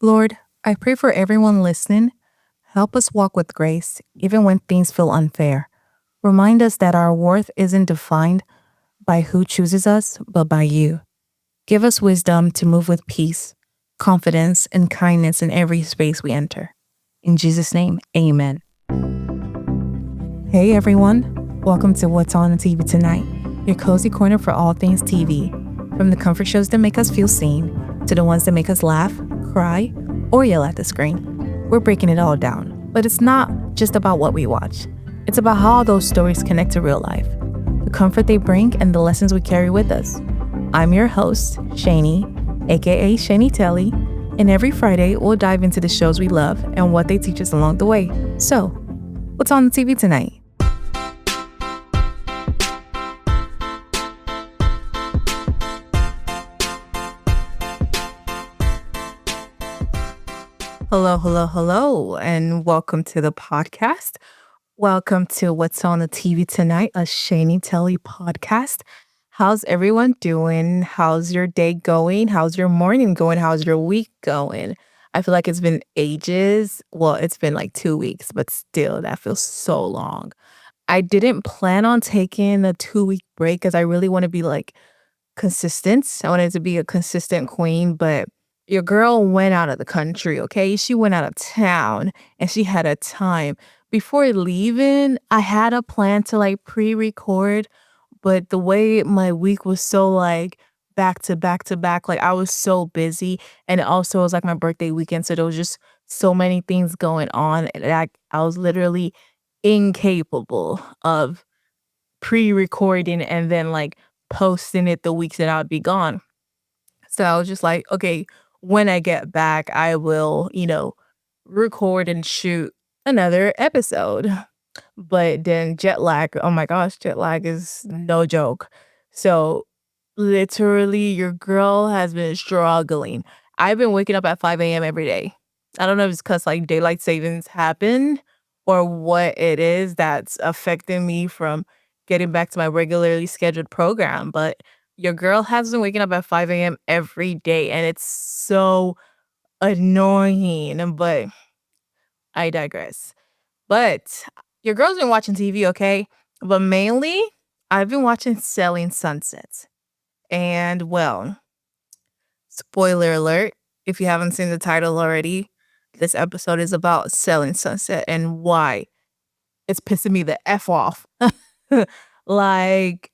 Lord, I pray for everyone listening. Help us walk with grace, even when things feel unfair. Remind us that our worth isn't defined by who chooses us, but by you. Give us wisdom to move with peace, confidence, and kindness in every space we enter. In Jesus' name, amen. Hey everyone, welcome to What's on the TV Tonight, your cozy corner for all things TV. From the comfort shows that make us feel seen, to the ones that make us laugh, cry, or yell at the screen. We're breaking it all down, but it's not just about what we watch. It's about how those stories connect to real life, the comfort they bring, and the lessons we carry with us. I'm your host, Shani, aka SeniTelly, and every Friday we'll dive into the shows we love and what they teach us along the way. So, what's on the TV tonight? Hello, and welcome to the podcast. Welcome to What's on the TV Tonight, a SeniTelly podcast. How's everyone doing? How's your day going? How's your morning going? How's your week going? I feel like it's been ages. Well, it's been like 2 weeks, but still, that feels so long. I didn't plan on taking a 2 week break because I really want to be like consistent. I wanted to be a consistent queen, but your girl went out of the country, okay? She went out of town and she had a time. Before leaving, I had a plan to like pre-record, but the way my week was so like back to back to back, like I was so busy. And it also was like my birthday weekend. So there was just so many things going on. And I was literally incapable of pre-recording and then like posting it the weeks that I'd be gone. So I was just like, okay, when I get back, I will, record and shoot another episode. But then jet lag, oh my gosh, jet lag is no joke. So literally, your girl has been struggling. I've been waking up at 5 a.m. every day. I don't know if it's because like daylight savings happened or what it is that's affecting me from getting back to my regularly scheduled program. But your girl has been waking up at 5 a.m. every day, and it's so annoying. But I digress. But your girl's been watching TV, okay? But mainly, I've been watching Selling Sunset. And well, spoiler alert, if you haven't seen the title already, this episode is about Selling Sunset and why it's pissing me the F off. Like,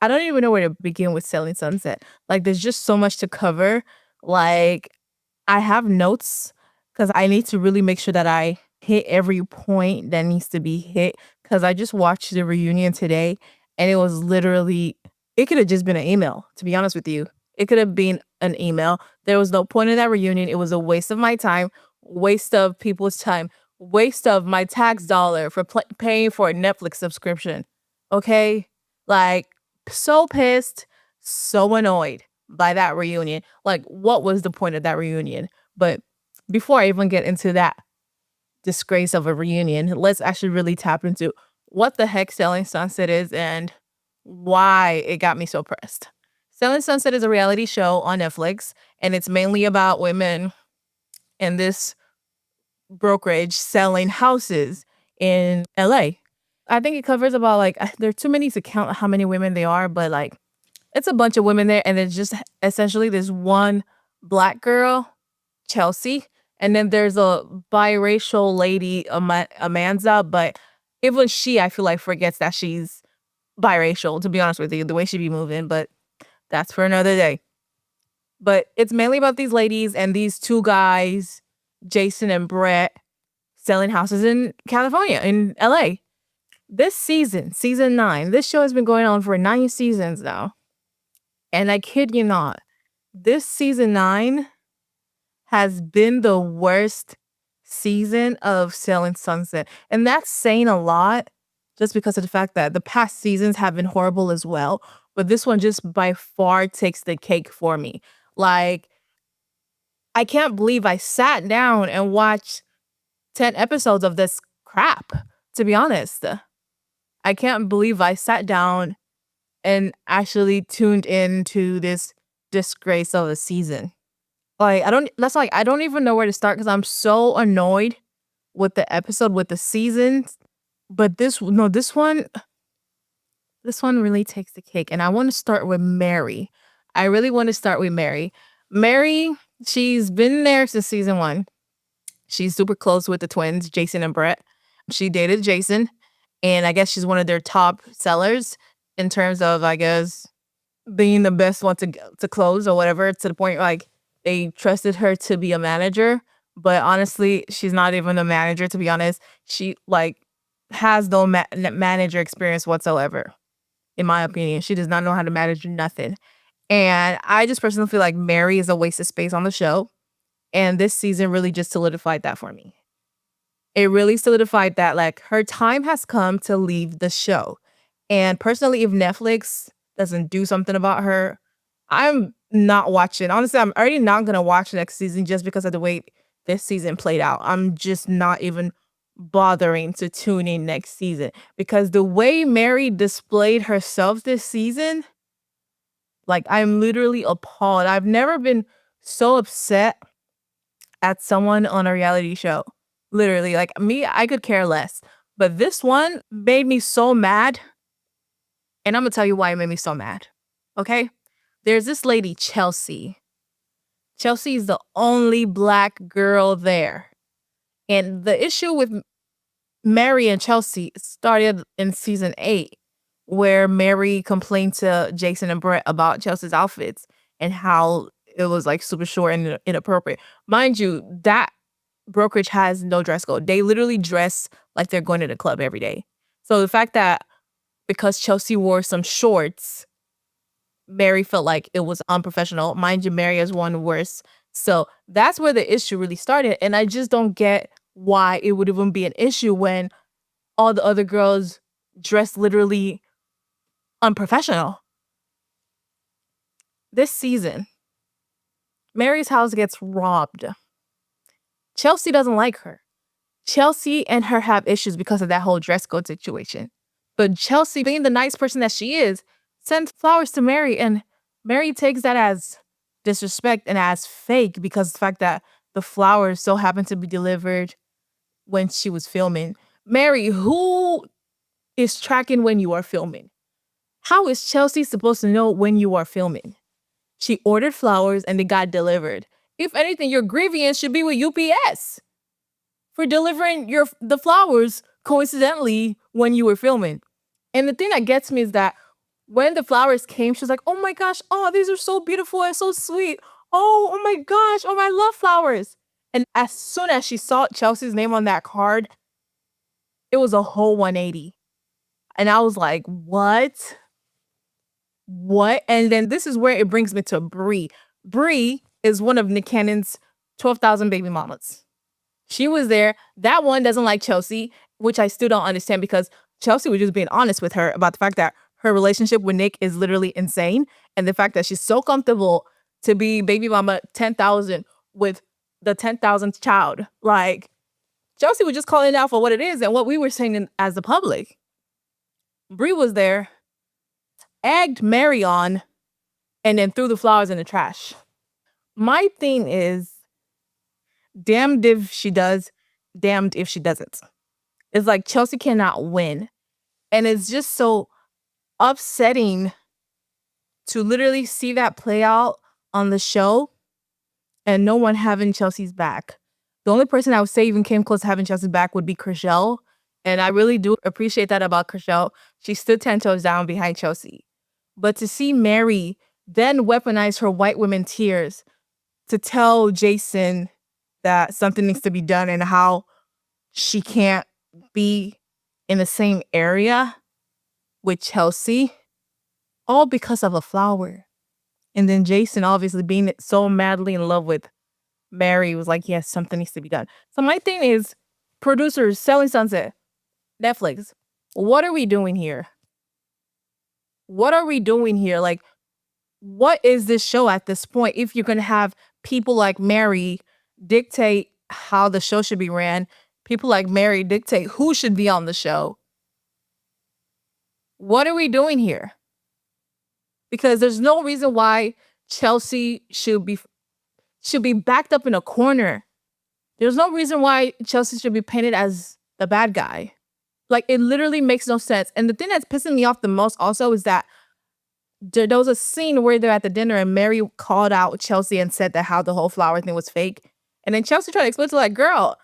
I don't even know where to begin with Selling Sunset. Like, there's just so much to cover. Like, I have notes because I need to really make sure that I hit every point that needs to be hit. Because I just watched the reunion today and it was literally, it could have just been an email, to be honest with you. It could have been an email. There was no point in that reunion. It was a waste of my time, waste of people's time, waste of my tax dollar for paying for a Netflix subscription. Okay? Like, so pissed, so annoyed by that reunion. Like, what was the point of that reunion? But before I even get into that disgrace of a reunion, let's actually really tap into what the heck Selling Sunset is and why it got me so pressed. Selling Sunset is a reality show on Netflix, and it's mainly about women in this brokerage selling houses in LA. I think it covers about like, there are too many to count how many women they are, but like it's a bunch of women there, and it's just essentially this one black girl, Chelsea, and then there's a biracial lady, Amanza, but even she, I feel like, forgets that she's biracial, to be honest with you, the way she be moving, but that's for another day. But it's mainly about these ladies and these two guys, Jason and Brett, selling houses in California, in LA. This season 9, this show has been going on for 9 seasons now. And I kid you not, this season 9 has been the worst season of Selling Sunset. And that's saying a lot just because of the fact that the past seasons have been horrible as well. But this one just by far takes the cake for me. Like, I can't believe I sat down and watched 10 episodes of this crap, to be honest. I can't believe I sat down and actually tuned into this disgrace of a season. Like, I don't even know where to start because I'm so annoyed with the episode, with the seasons. But this one really takes the cake. And I want to start with Mary. I really want to start with Mary. Mary, she's been there since season 1. She's super close with the twins, Jason and Brett. She dated Jason, and I guess she's one of their top sellers in terms of, I guess, being the best one to close or whatever, to the point like they trusted her to be a manager. But honestly, she's not even a manager, to be honest. She like has no manager experience whatsoever, in my opinion. She does not know how to manage nothing. And I just personally feel like Mary is a waste of space on the show. And this season really just solidified that for me. It really solidified that like her time has come to leave the show. And personally, if Netflix doesn't do something about her, I'm not watching. Honestly, I'm already not gonna watch next season just because of the way this season played out. I'm just not even bothering to tune in next season because the way Mary displayed herself this season, like I'm literally appalled. I've never been so upset at someone on a reality show. Literally, like me, I could care less. But this one made me so mad. And I'm gonna tell you why it made me so mad. Okay? There's this lady, Chelsea. Chelsea is the only black girl there. And the issue with Mary and Chelsea started in season 8, where Mary complained to Jason and Brett about Chelsea's outfits and how it was like super short and inappropriate. Mind you, that brokerage has no dress code. They literally dress like they're going to the club every day. So the fact that because Chelsea wore some shorts, Mary felt like it was unprofessional. Mind you, Mary is one worse. So that's where the issue really started. And I just don't get why it would even be an issue when all the other girls dress literally unprofessional. This season, Mary's house gets robbed. Chelsea doesn't like her. Chelsea and her have issues because of that whole dress code situation. But Chelsea, being the nice person that she is, sends flowers to Mary, and Mary takes that as disrespect and as fake because the fact that the flowers so happened to be delivered when she was filming. Mary, who is tracking when you are filming? How is Chelsea supposed to know when you are filming? She ordered flowers and they got delivered. If anything, your grievance should be with UPS for delivering the flowers coincidentally when you were filming. And the thing that gets me is that when the flowers came, she was like, "Oh my gosh, oh, these are so beautiful and so sweet. Oh my gosh, oh, I love flowers." And as soon as she saw Chelsea's name on that card, it was a whole 180. And I was like, what? What? And then this is where it brings me to Bree. Bree is one of Nick Cannon's 12,000 baby mamas. She was there. That one doesn't like Chelsea, which I still don't understand because Chelsea was just being honest with her about the fact that her relationship with Nick is literally insane. And the fact that she's so comfortable to be baby mama 10,000 with the 10,000th child. Like, Chelsea was just calling it out for what it is and what we were saying as the public. Bree was there, egged Mary on, and then threw the flowers in the trash. My thing is, damned if she does, damned if she doesn't. It's like Chelsea cannot win. And it's just so upsetting to literally see that play out on the show and no one having Chelsea's back. The only person I would say even came close to having Chelsea's back would be Chrishell. And I really do appreciate that about Chrishell. She stood 10 toes down behind Chelsea. But to see Mary then weaponize her white women tears to tell Jason that something needs to be done and how she can't be in the same area with Chelsea, all because of a flower. And then Jason, obviously being so madly in love with Mary, was like, yes, something needs to be done. So my thing is, producers, Selling Sunset, Netflix, what are we doing here? What are we doing here? Like, what is this show at this point? If you're going to have people like Mary dictate how the show should be ran, people like Mary dictate who should be on the show, what are we doing here? Because there's no reason why Chelsea should be backed up in a corner. There's no reason why Chelsea should be painted as the bad guy. Like, it literally makes no sense. And the thing that's pissing me off the most also is that there was a scene where they're at the dinner and Mary called out Chelsea and said that how the whole flower thing was fake. And then Chelsea tried to explain to her, like, girl,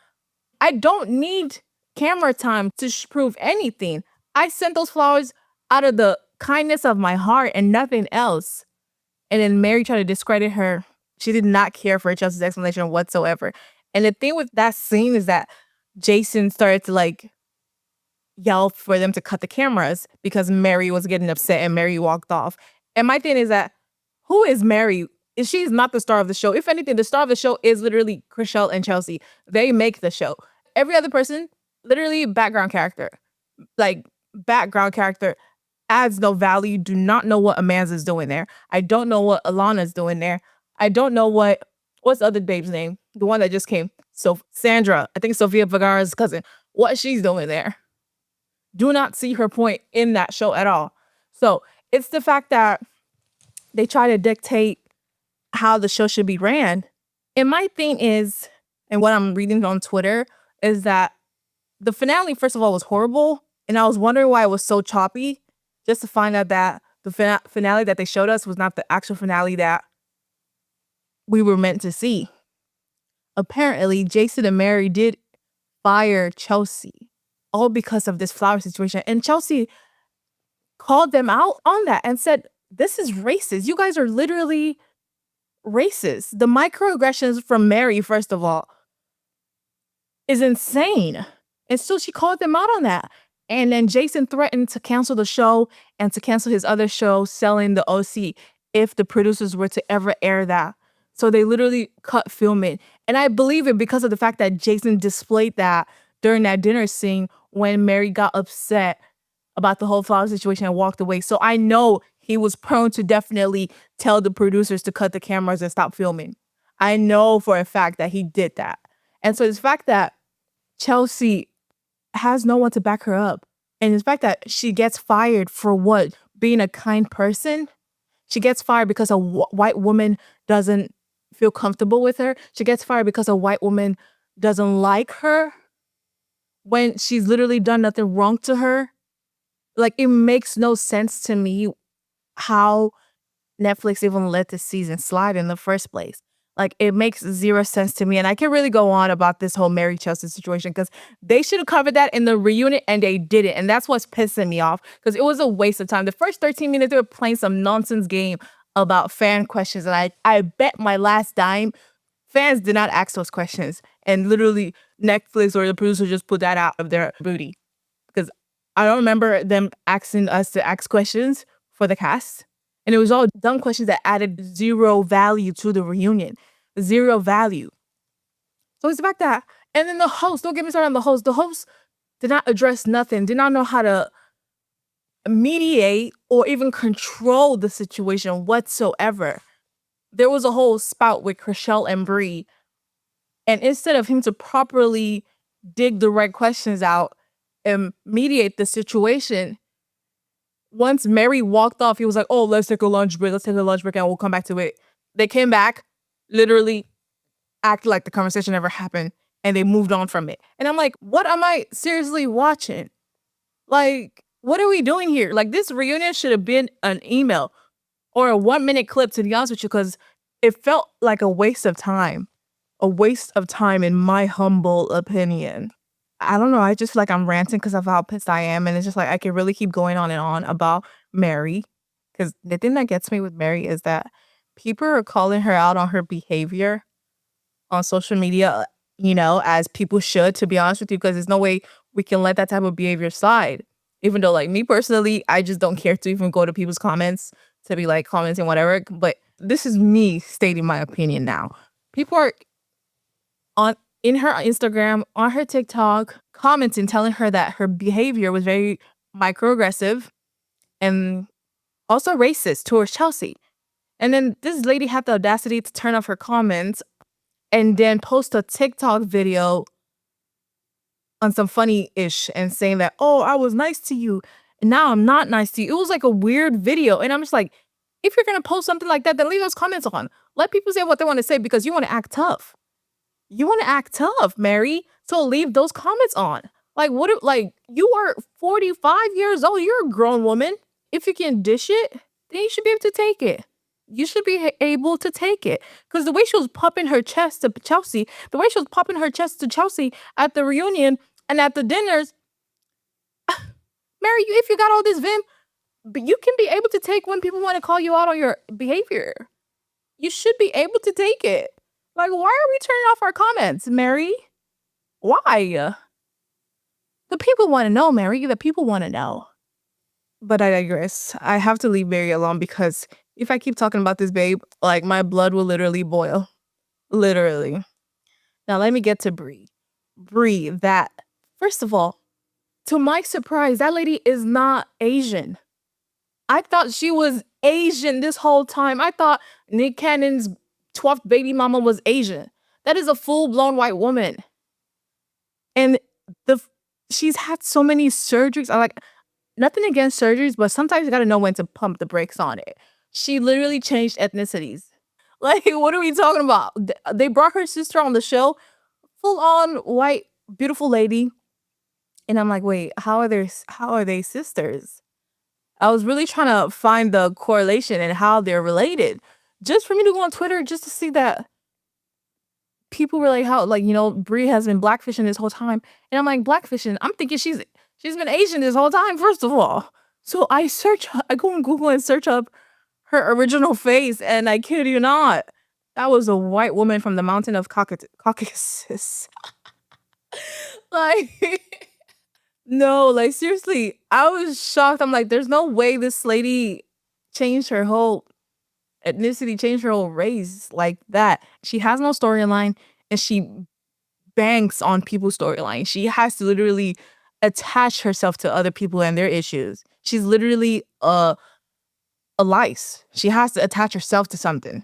I don't need camera time to prove anything. I sent those flowers out of the kindness of my heart and nothing else. And then Mary tried to discredit her. She did not care for Chelsea's explanation whatsoever. And the thing with that scene is that Jason started to like yell for them to cut the cameras because Mary was getting upset and Mary walked off. And my thing is that, who is Mary? She's not the star of the show. If anything, the star of the show is literally Chrishell and Chelsea. They make the show. Every other person, literally background character. Like, background character adds no value. Do not know what Amanza's doing there. I don't know what Alanna's doing there. I don't know what's the other babe's name? The one that just came. So Sandra, I think Sofia Vergara's cousin. What she's doing there. Do not see her point in that show at all. So it's the fact that they try to dictate how the show should be ran. And my thing is, and what I'm reading on Twitter, is that the finale, first of all, was horrible. And I was wondering why it was so choppy, just to find out that the finale that they showed us was not the actual finale that we were meant to see. Apparently, Jason and Mary did fire Chelsea, all because of this flower situation. And Chelsea called them out on that and said, this is racist. You guys are literally racist. The microaggressions from Mary, first of all, is insane. And so she called them out on that. And then Jason threatened to cancel the show and to cancel his other show, Selling the OC, if the producers were to ever air that. So they literally cut filming. And I believe it because of the fact that Jason displayed that during that dinner scene when Mary got upset about the whole flower situation and walked away. So I know he was prone to definitely tell the producers to cut the cameras and stop filming. I know for a fact that he did that. And so the fact that Chelsea has no one to back her up, and the fact that she gets fired for what? Being a kind person? She gets fired because a white woman doesn't feel comfortable with her. She gets fired because a white woman doesn't like her when she's literally done nothing wrong to her. Like, it makes no sense to me how Netflix even let this season slide in the first place. Like, it makes zero sense to me. And I can really go on about this whole Mary Chelsea situation because they should have covered that in the reunion and they didn't. And that's what's pissing me off because it was a waste of time. The first 13 minutes, they were playing some nonsense game about fan questions. And I bet my last dime fans did not ask those questions. And literally Netflix or the producer just put that out of their booty. Because I don't remember them asking us to ask questions for the cast. And it was all dumb questions that added zero value to the reunion. Zero value. So it's the fact that, and then the host, don't get me started on the host. The host did not address nothing, did not know how to mediate or even control the situation whatsoever. There was a whole spout with Chrishell and Bree. And instead of him to properly dig the right questions out and mediate the situation, once Mary walked off, he was like, oh, let's take a lunch break. Let's take a lunch break and we'll come back to it. They came back, literally acted like the conversation never happened, and they moved on from it. And I'm like, what am I seriously watching? Like, what are we doing here? Like, this reunion should have been an email or a 1-minute clip, to be honest with you, because it felt like a waste of time. A waste of time, in my humble opinion. I don't know. I just feel like I'm ranting because of how pissed I am. And it's just like I can really keep going on and on about Mary. Because the thing that gets me with Mary is that people are calling her out on her behavior on social media, you know, as people should, to be honest with you, because there's no way we can let that type of behavior slide. Even though, like, me personally, I just don't care to even go to people's comments to be like commenting whatever. But this is me stating my opinion now. People are in her Instagram, on her TikTok, commenting, telling her that her behavior was very microaggressive and also racist towards Chelsea. And then this lady had the audacity to turn off her comments and then post a TikTok video on some funny-ish and saying that, oh, I was nice to you, and now I'm not nice to you. It was like a weird video. And I'm just like, If you're gonna post something like that, then leave those comments on. Let people say what they want to say because you want to act tough. You want to act tough, Mary. So leave those comments on. Like, what if, like, you are 45 years old, you're a grown woman. If you can dish it, then you should be able to take it. You should be able to take it. Because the way she was popping her chest to Chelsea, the way she was popping her chest to Chelsea at the reunion and at the dinners, Mary, if you got all this vim, but you can be able to take when people want to call you out on your behavior. You should be able to take it. Like, why are we turning off our comments, Mary? Why? The people want to know, Mary. The people want to know. But I digress. I have to leave Mary alone because if I keep talking about this babe, like my blood will literally boil. Literally. Now let me get to Bree. Bree, that, first of all, to my surprise, that lady is not Asian. I thought she was Asian this whole time. I thought Nick Cannon's 12th baby mama was Asian. That is a full-blown white woman. And she's had so many surgeries. I like, nothing against surgeries, but sometimes you gotta know when to pump the brakes on it. She literally changed ethnicities. Like, what are we talking about? They brought her sister on the show, full-on white, beautiful lady. And I'm like, wait, how are they sisters? I was really trying to find the correlation and how they're related. Just for me to go on Twitter just to see that people were like, how, like, Brie has been blackfishing this whole time. And I'm like, blackfishing? I'm thinking she's been Asian this whole time, first of all. So I go on Google and search up her original face, and I kid you not, that was a white woman from the mountain of Caucasus. Like, no, like, seriously, I was shocked. I'm like, there's no way this lady changed her whole ethnicity, changed her whole race like that. She has no storyline, and she banks on people's storyline. She has to literally attach herself to other people and their issues. She's literally a lice. She has to attach herself to something.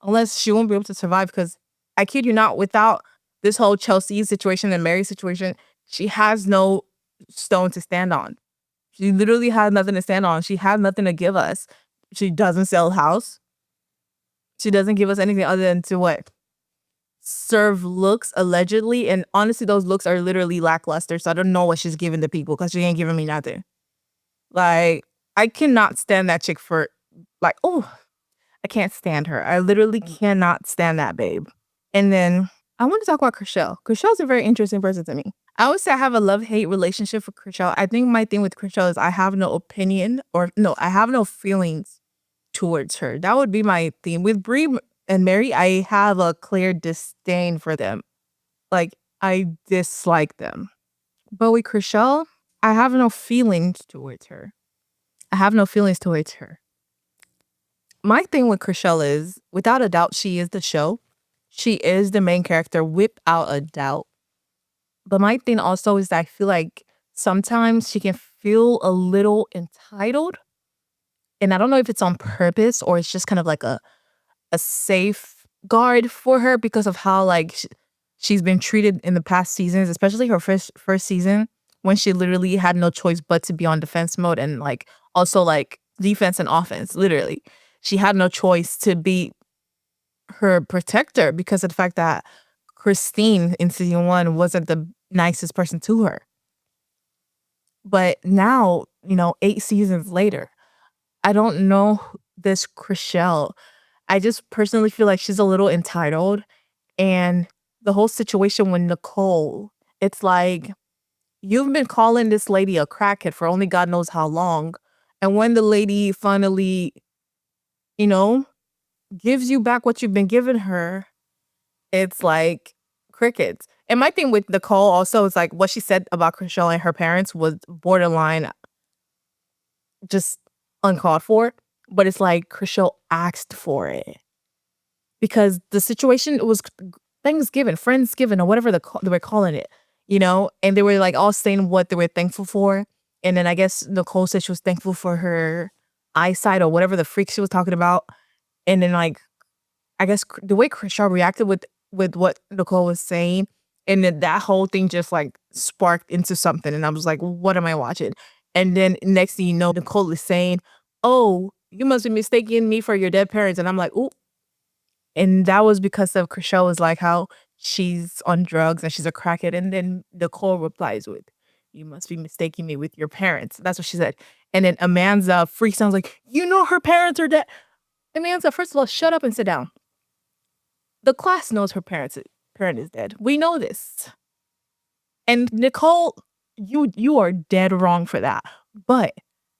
Unless she won't be able to survive, because I kid you not, without this whole Chelsea situation and Mary situation, she has no stone to stand on. She literally has nothing to stand on. She has nothing to give us. She doesn't sell a house. She doesn't give us anything other than to what? Serve looks, allegedly. And honestly, those looks are literally lackluster. So I don't know what she's giving the people, because she ain't giving me nothing. Like, I cannot stand that chick for, like, oh, I can't stand her. I literally cannot stand that babe. And then I want to talk about Chrishell. Chrishell's a very interesting person to me. I would say I have a love-hate relationship with Chrishell. I think my thing with Chrishell is I have no opinion, or no, I have no feelings towards her. That would be my theme. With Brie and Mary, I have a clear disdain for them. Like, I dislike them. But with Chrishell, I have no feelings towards her. I have no feelings towards her. My thing with Chrishell is, without a doubt, she is the show. She is the main character, without a doubt. But my thing also is that I feel like sometimes she can feel a little entitled. And I don't know if it's on purpose or it's just kind of like a safeguard for her because of how, like, she's been treated in the past seasons, especially her first season, when she literally had no choice but to be on defense mode, and like also like defense and offense. Literally, she had no choice to be her protector because of the fact that Christine in season 1 wasn't the nicest person to her. But now, 8 seasons later, I don't know this Chrishell. I just personally feel like she's a little entitled. And the whole situation with Nicole, it's like, you've been calling this lady a crackhead for only God knows how long. And when the lady finally, gives you back what you've been giving her, it's like crickets. And my thing with Nicole also is like what she said about Chrishell and her parents was borderline just uncalled for. But it's like Chrishell asked for it. Because the situation, it was Thanksgiving, Friendsgiving, or whatever they were calling it, and they were like all saying what they were thankful for. And then I guess Nicole said she was thankful for her eyesight or whatever the freak she was talking about. And then, like, I guess the way Chrishell reacted with what Nicole was saying, and then that whole thing just like sparked into something. And I was like, what am I watching? And then next thing you know, Nicole is saying, oh, You must be mistaking me for your dead parents. And I'm like, ooh. And that was because of Chrishell was like how she's on drugs and she's a crackhead. And then Nicole replies with, you must be mistaking me with your parents. That's what she said. And then Amanza freaks out like, you know her parents are dead. Amanza, first of all, shut up and sit down. The class knows her parent is dead. We know this. And Nicole, you are dead wrong for that. But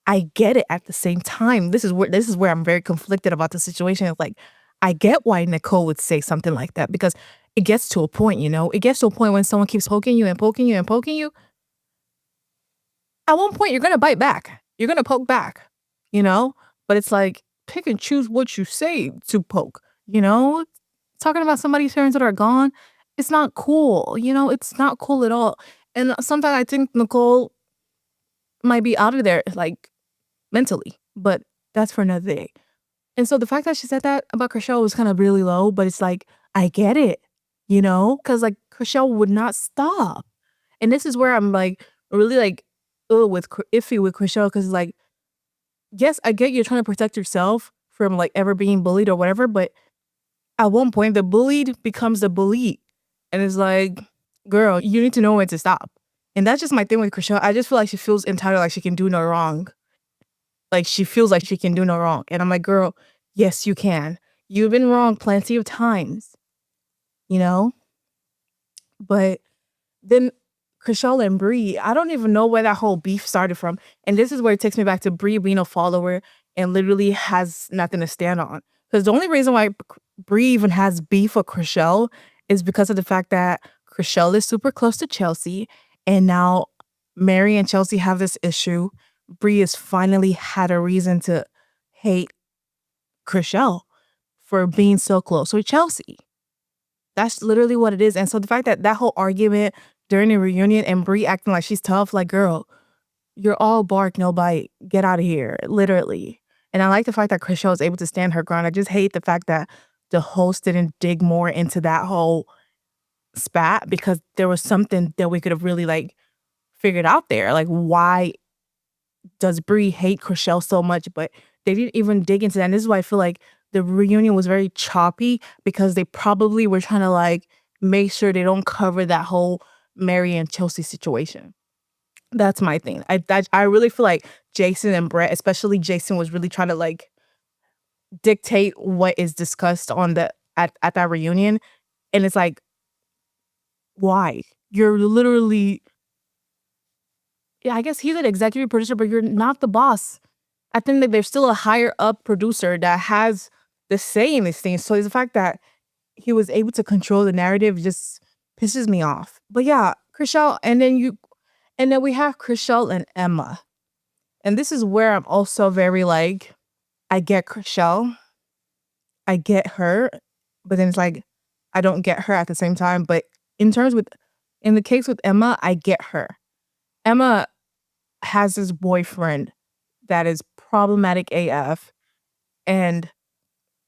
I get it at the same time. This is where I'm very conflicted about the situation. It's like I get why Nicole would say something like that because it gets to a point, It gets to a point when someone keeps poking you and poking you and poking you. At one point, you're gonna bite back. You're gonna poke back, you know. But it's like pick and choose what you say to poke. Talking about somebody's parents that are gone, it's not cool. It's not cool at all. And sometimes I think Nicole might be out of there, like mentally, but that's for another day. And so the fact that she said that about Chrishell was kind of really low, but it's like, I get it, because like Chrishell would not stop. And this is where I'm like, really like, iffy with Chrishell, because like, yes, I get you're trying to protect yourself from like ever being bullied or whatever, but at one point the bullied becomes the bullied. And it's like, girl, you need to know when to stop. And that's just my thing with Chrishell. I just feel like she feels entitled, like she can do no wrong. Like she feels like she can do no wrong. And I'm like, girl, yes, you can. You've been wrong plenty of times, you know? But then Chrishell and Bree, I don't even know where that whole beef started from. And this is where it takes me back to Bree being a follower and literally has nothing to stand on. Because the only reason why Bree even has beef with Chrishell is because of the fact that Chrishell is super close to Chelsea. And now Mary and Chelsea have this issue. Bree has finally had a reason to hate Chrishell for being so close with Chelsea. That's literally what it is. And so the fact that that whole argument during the reunion and Bree acting like she's tough, like, girl, you're all bark, no bite. Get out of here, literally. And I like the fact that Chrishell is able to stand her ground. I just hate the fact that the host didn't dig more into that whole spat because there was something that we could have really like figured out there. Like, why does Bree hate Chrishell so much? But they didn't even dig into that. And this is why I feel like the reunion was very choppy because they probably were trying to like make sure they don't cover that whole Mary and Chelsea situation. That's my thing. I really feel like Jason and Brett, especially Jason, was really trying to like dictate what is discussed on the at that reunion. And it's like, why? You're literally, yeah, I guess he's an executive producer, but you're not the boss. I think that there's still a higher up producer that has the say in these things. So it's the fact that he was able to control the narrative just pisses me off. But yeah, Chrishell, and then we have Chrishell and Emma. And this is where I'm also very like, I get Chrishell, I get her, but then it's like I don't get her at the same time. But in the case with Emma, I get her. Emma has this boyfriend that is problematic AF and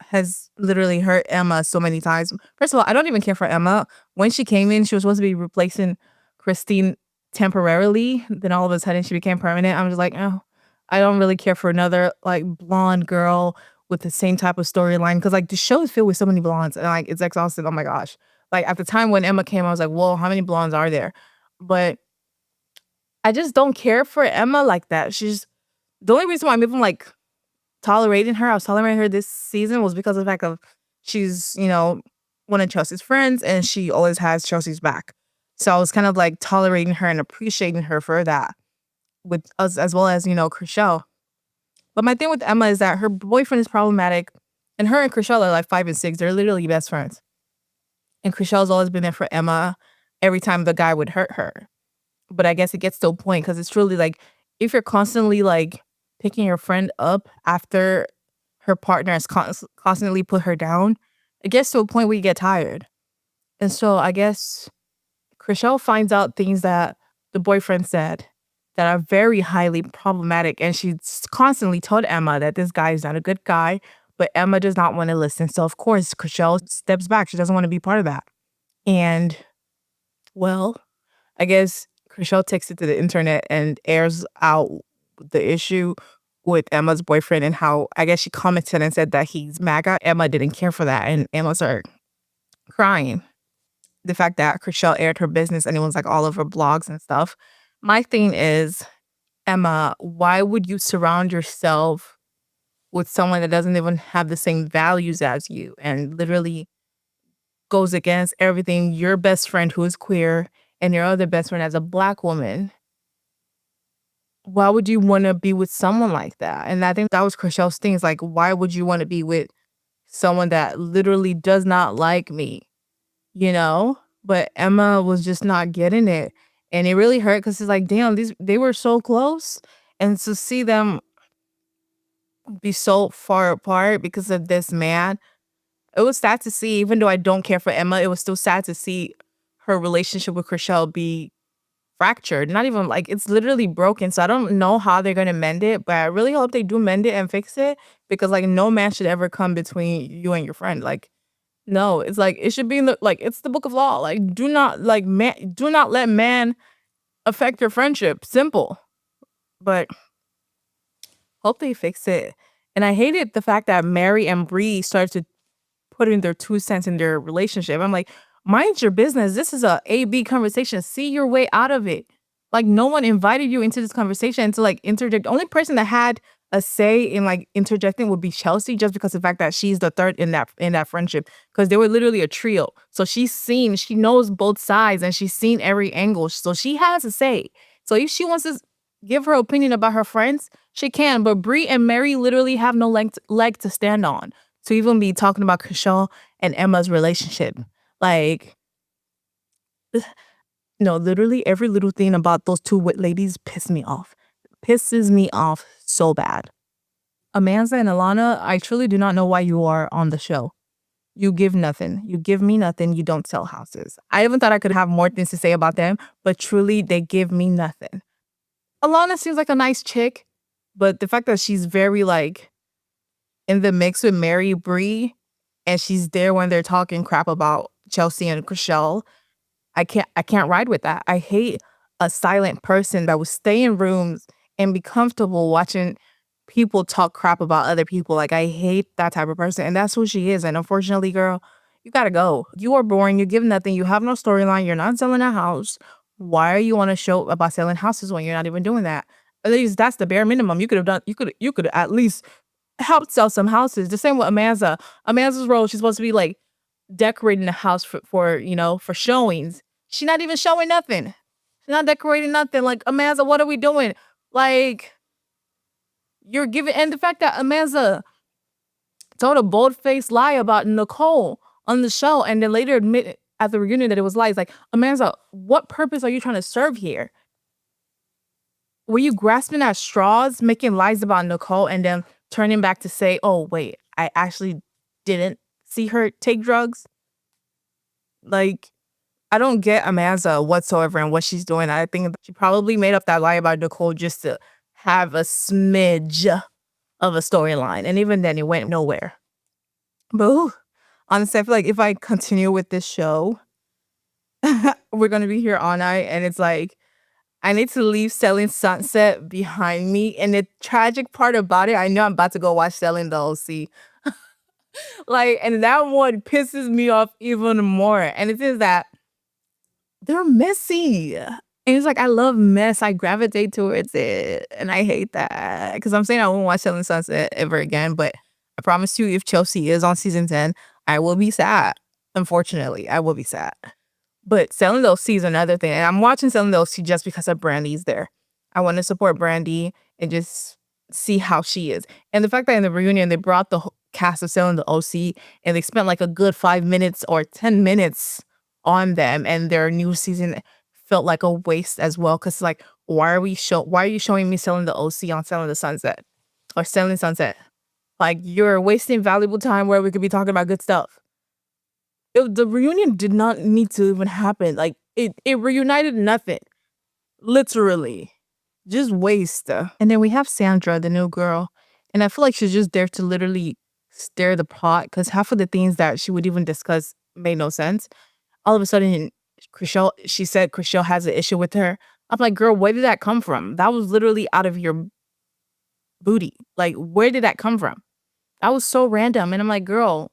has literally hurt Emma so many times. First of all, I don't even care for Emma. When she came in, she was supposed to be replacing Christine temporarily. Then all of a sudden she became permanent. I'm just like, oh, I don't really care for another like blonde girl with the same type of storyline. Cause like the show is filled with so many blondes and like it's exhausting. Oh my gosh. Like at the time when Emma came, I was like, whoa, how many blondes are there? But I just don't care for Emma like that. She's the only reason why I'm even like tolerating her. I was tolerating her this season was because of the fact of she's, one of Chelsea's friends and she always has Chelsea's back. So I was kind of like tolerating her and appreciating her for that with us as well as, Chrishell. But my thing with Emma is that her boyfriend is problematic and her and Chrishell are like 5 and 6. They're literally best friends. And Chrishell's always been there for Emma every time the guy would hurt her. But I guess it gets to a point because it's really like if you're constantly like picking your friend up after her partner has constantly put her down, it gets to a point where you get tired. And so I guess Chrishell finds out things that the boyfriend said that are very highly problematic. And she's constantly told Emma that this guy is not a good guy, but Emma does not want to listen. So of course, Chrishell steps back. She doesn't want to be part of that. And well, I guess Chrishell takes it to the internet and airs out the issue with Emma's boyfriend and how I guess she commented and said that he's MAGA. Emma didn't care for that, and Emma started crying. The fact that Chrishell aired her business and it was like all over blogs and stuff. My thing is, Emma, why would you surround yourself with someone that doesn't even have the same values as you and literally goes against everything your best friend who is queer and your other best friend as a Black woman? Why would you want to be with someone like that? And I think that was Chrishell's thing. Is like, why would you want to be with someone that literally does not like me? You know? But Emma was just not getting it. And it really hurt because it's like, damn, they were so close. And to see them be so far apart because of this man, it was sad to see. Even though I don't care for Emma, it was still sad to see her relationship with Chrishell be fractured. Not even like it's literally broken. So I don't know how they're gonna mend it, but I really hope they do mend it and fix it because like no man should ever come between you and your friend. Like no, it's like it should be in the like it's the book of law. Like do not let man affect your friendship. Simple. But hope they fix it. And I hated the fact that Mary and Bree started to put in their 2 cents in their relationship. I'm like, mind your business. This is a A-B conversation. See your way out of it. Like no one invited you into this conversation to like interject. The only person that had a say in like interjecting would be Chelsea, just because of the fact that she's the third in that friendship. Because they were literally a trio. So she knows both sides and she's seen every angle. So she has a say. So if she wants to give her opinion about her friends, she can. But Bree and Mary literally have no leg to stand on to even be talking about Chrishell and Emma's relationship. Like, no, literally every little thing about those two ladies pisses me off. Pisses me off so bad. Amanza and Alanna, I truly do not know why you are on the show. You give nothing. You give me nothing. You don't sell houses. I even thought I could have more things to say about them, but truly they give me nothing. Alanna seems like a nice chick, but the fact that she's very like in the mix with Mary Bree and she's there when they're talking crap about Chelsea and Chrishell, I can't ride with that. I hate a silent person that would stay in rooms and be comfortable watching people talk crap about other people. Like I hate that type of person. And that's who she is. And unfortunately, girl, you gotta go. You are boring. You give nothing. You have no storyline. You're not selling a house. Why are you on a show about selling houses when you're not even doing that? At least that's the bare minimum. You could have done you could at least helped sell some houses. The same with Amanza. Amanza's role, she's supposed to be like decorating the house for for showings. She's not even showing nothing. She's not decorating nothing. Like, Amanza, what are we doing? Like, you're giving, and the fact that Amanza told a bold-faced lie about Nicole on the show and then later admit at the reunion that it was lies. Like, Amanza, what purpose are you trying to serve here? Were you grasping at straws, making lies about Nicole, and then turning back to say, oh, wait, I actually didn't see her take drugs? Like, I don't get Amanza whatsoever and what she's doing. I think she probably made up that lie about Nicole just to have a smidge of a storyline. And even then, it went nowhere. But honestly, I feel like if I continue with this show, we're going to be here all night. And it's like, I need to leave Selling Sunset behind me. And the tragic part about it, I know I'm about to go watch Selling the OC. Like, and that one pisses me off even more. And it is that they're messy. And it's like, I love mess. I gravitate towards it. And I hate that. Because I'm saying I won't watch Selling Sunset ever again. But I promise you, if Chelsea is on season 10, I will be sad. Unfortunately, I will be sad. But Selling the OC is another thing. And I'm watching Selling the OC just because of Brandy's there. I want to support Brandy and just see how she is. And the fact that in the reunion, they brought the cast of Selling the OC and they spent like a good 5 minutes or 10 minutes on them, and their new season felt like a waste as well. Cause like, why are you showing me Selling the OC on Selling the Sunset or Selling Sunset? Like, you're wasting valuable time where we could be talking about good stuff. The reunion did not need to even happen. Like, it reunited nothing. Literally. Just waste. And then we have Sandra, the new girl. And I feel like she's just there to literally stir the pot, because half of the things that she would even discuss made no sense. All of a sudden, she said Chrishell has an issue with her. I'm like, girl, where did that come from? That was literally out of your booty. Like, where did that come from? That was so random. And I'm like, girl,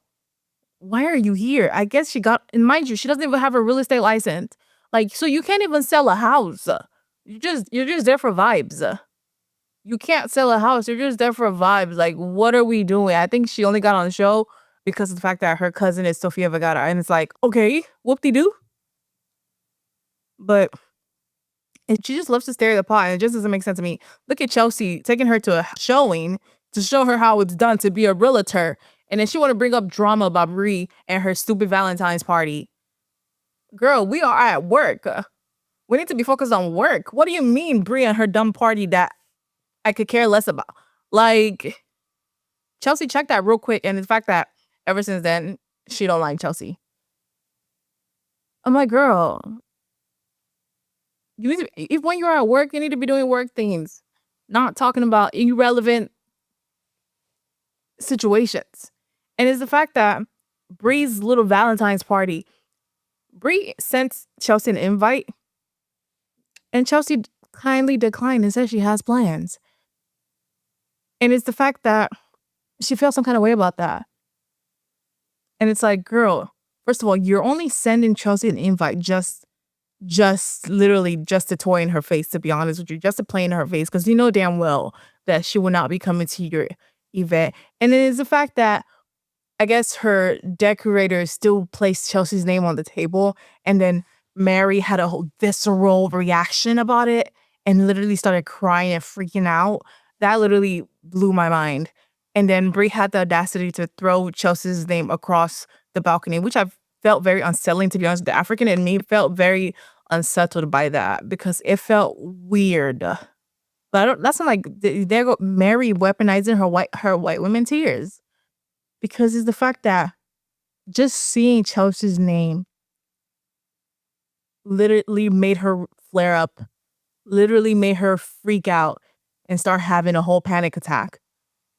why are you here? I guess she got, and mind you, she doesn't even have a real estate license. Like, so you can't even sell a house. You're just there for vibes. You can't sell a house. You're just there for vibes. Like, what are we doing? I think she only got on the show because of the fact that her cousin is Sofia Vergara. And it's like, okay, whoop-de-doo. But she just loves to stare at the pot, and it just doesn't make sense to me. Look at Chelsea taking her to a showing to show her how it's done to be a realtor. And then she want to bring up drama about Brie and her stupid Valentine's party. Girl, we are at work. We need to be focused on work. What do you mean, Brie and her dumb party that I could care less about? Like, Chelsea checked that real quick, and the fact that ever since then, she don't like Chelsea. I'm like, girl, if when you're at work, you need to be doing work things, not talking about irrelevant situations. And it's the fact that Brie's little Valentine's party, Brie sent Chelsea an invite, and Chelsea kindly declined and said she has plans. And it's the fact that she felt some kind of way about that. And it's like, girl, first of all, you're only sending Chelsea an invite just literally just to toy in her face, to be honest with you, just to play in her face, because you know damn well that she will not be coming to your event. And then it's the fact that I guess her decorator still placed Chelsea's name on the table, and then Mary had a whole visceral reaction about it and literally started crying and freaking out. That literally blew my mind. And then Brie had the audacity to throw Chelsea's name across the balcony, which I felt very unsettling, to be honest. The African in me felt very unsettled by that because it felt weird. But that's not like there go Mary weaponizing her white women tears. Because it's the fact that just seeing Chelsea's name literally made her flare up, literally made her freak out and start having a whole panic attack.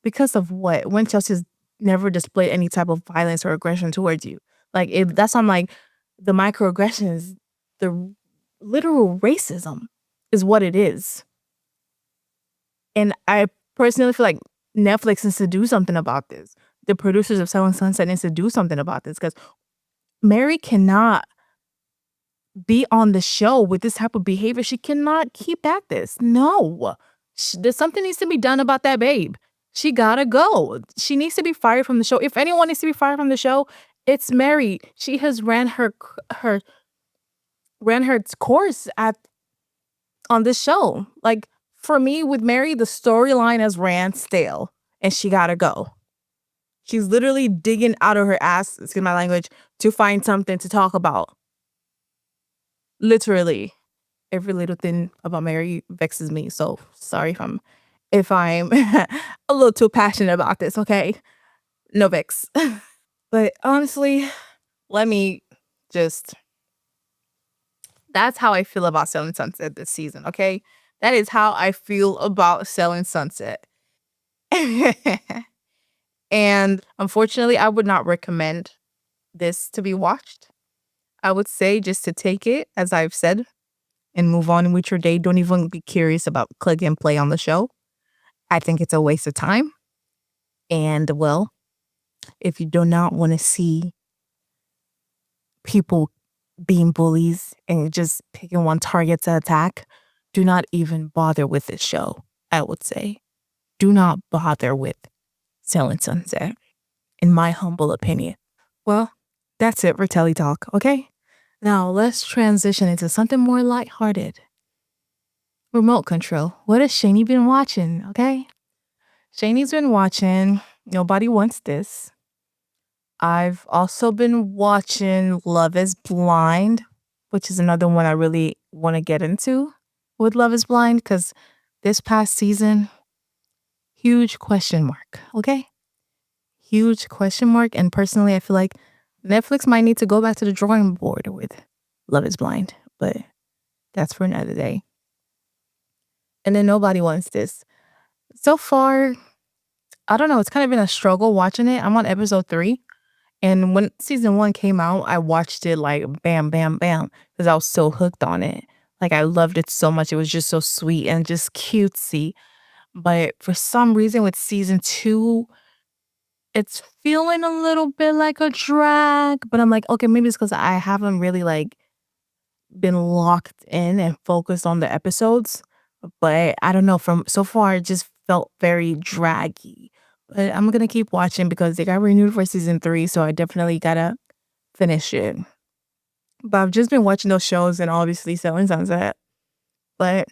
Because of what? When Chelsea's never displayed any type of violence or aggression towards you. Like, that's on like the microaggressions, the literal racism is what it is. And I personally feel like Netflix needs to do something about this. The producers of Selling Sunset needs to do something about this, because Mary cannot be on the show with this type of behavior. She cannot keep at this. No. There's something needs to be done about that babe. She gotta go. She needs to be fired from the show. If anyone needs to be fired from the show, it's Mary. She has ran her course on this show. Like, for me, with Mary, the storyline has ran stale, and she gotta go. She's literally digging out of her ass, excuse my language, to find something to talk about. Literally, every little thing about Mary vexes me. So sorry if I'm a little too passionate about this, okay? No vex. But honestly, let me just... That's how I feel about Selling Sunset this season, okay? That is how I feel about Selling Sunset. And unfortunately, I would not recommend this to be watched. I would say just to take it, as I've said, and move on with your day. Don't even be curious about click and play on the show. I think it's a waste of time. And, well, if you do not want to see people being bullies and just picking one target to attack, do not even bother with this show, I would say. Do not bother with Selling Sunset, in my humble opinion. Well, that's it for Telly Talk, okay? Now, let's transition into something more lighthearted. Remote control. What has Shani been watching, okay? Shani's been watching Nobody Wants This. I've also been watching Love is Blind, which is another one I really want to get into with Love is Blind, because this past season, huge question mark, okay? Huge question mark. And personally, I feel like Netflix might need to go back to the drawing board with Love is Blind, but that's for another day. And then Nobody Wants This. So far, I don't know, it's kind of been a struggle watching it. I'm on episode 3. And when season 1 came out, I watched it like bam, bam, bam, because I was so hooked on it. Like, I loved it so much. It was just so sweet and just cutesy. But for some reason with season 2, it's feeling a little bit like a drag, but I'm like, "Okay, maybe it's because I haven't really, like, been locked in and focused on the episodes." But I don't know, from so far, it just felt very draggy. But I'm gonna keep watching because they got renewed for season 3, so I definitely gotta finish it. But I've just been watching those shows and obviously Selling Sunset. But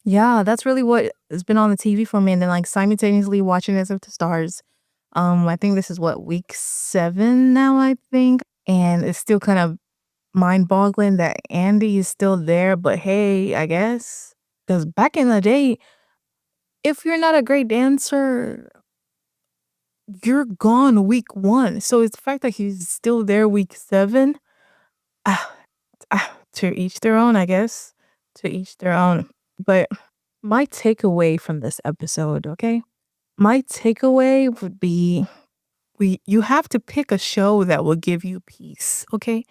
yeah, that's really what has been on the TV for me, and then, like, simultaneously watching As If the Stars. I think this is what, week 7 now, I think, and it's still kind of mind-boggling that Andy is still there, but hey, I guess, because back in the day, if you're not a great dancer, you're gone week 1. So it's the fact that he's still there week 7, ah, to each their own, I guess. To each their own. But my takeaway from this episode, okay? My takeaway would be you have to pick a show that will give you peace, okay?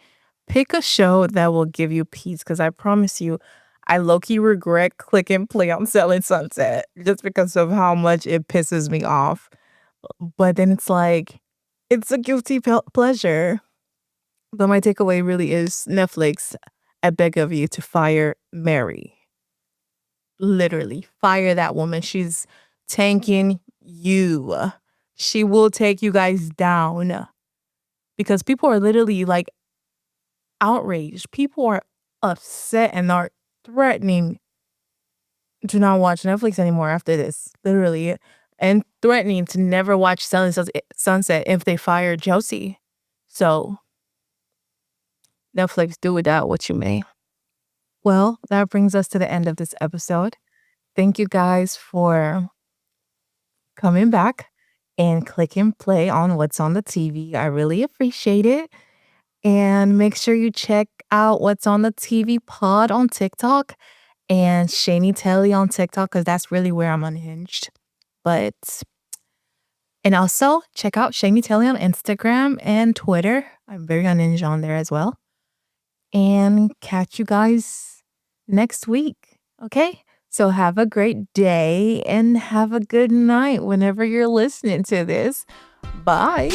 Pick a show that will give you peace, because I promise you, I low-key regret click and play on Selling Sunset just because of how much it pisses me off. But then it's like, it's a guilty pleasure. But my takeaway really is Netflix, I beg of you to fire Mary. Literally, fire that woman. She's tanking you. She will take you guys down because people are literally like outraged. People are upset and are threatening to not watch Netflix anymore after this. Literally. And threatening to never watch Sunset if they fire Josie. So, Netflix, do with that what you may. Well, that brings us to the end of this episode. Thank you guys for coming back and click and play on what's on the TV. I really appreciate it. And make sure you check out what's on the TV pod on TikTok and SeniTelly on TikTok, because that's really where I'm unhinged. And also check out SeniTelly on Instagram and Twitter. I'm very unhinged on there as well. And catch you guys next week. Okay? So have a great day and have a good night whenever you're listening to this. Bye.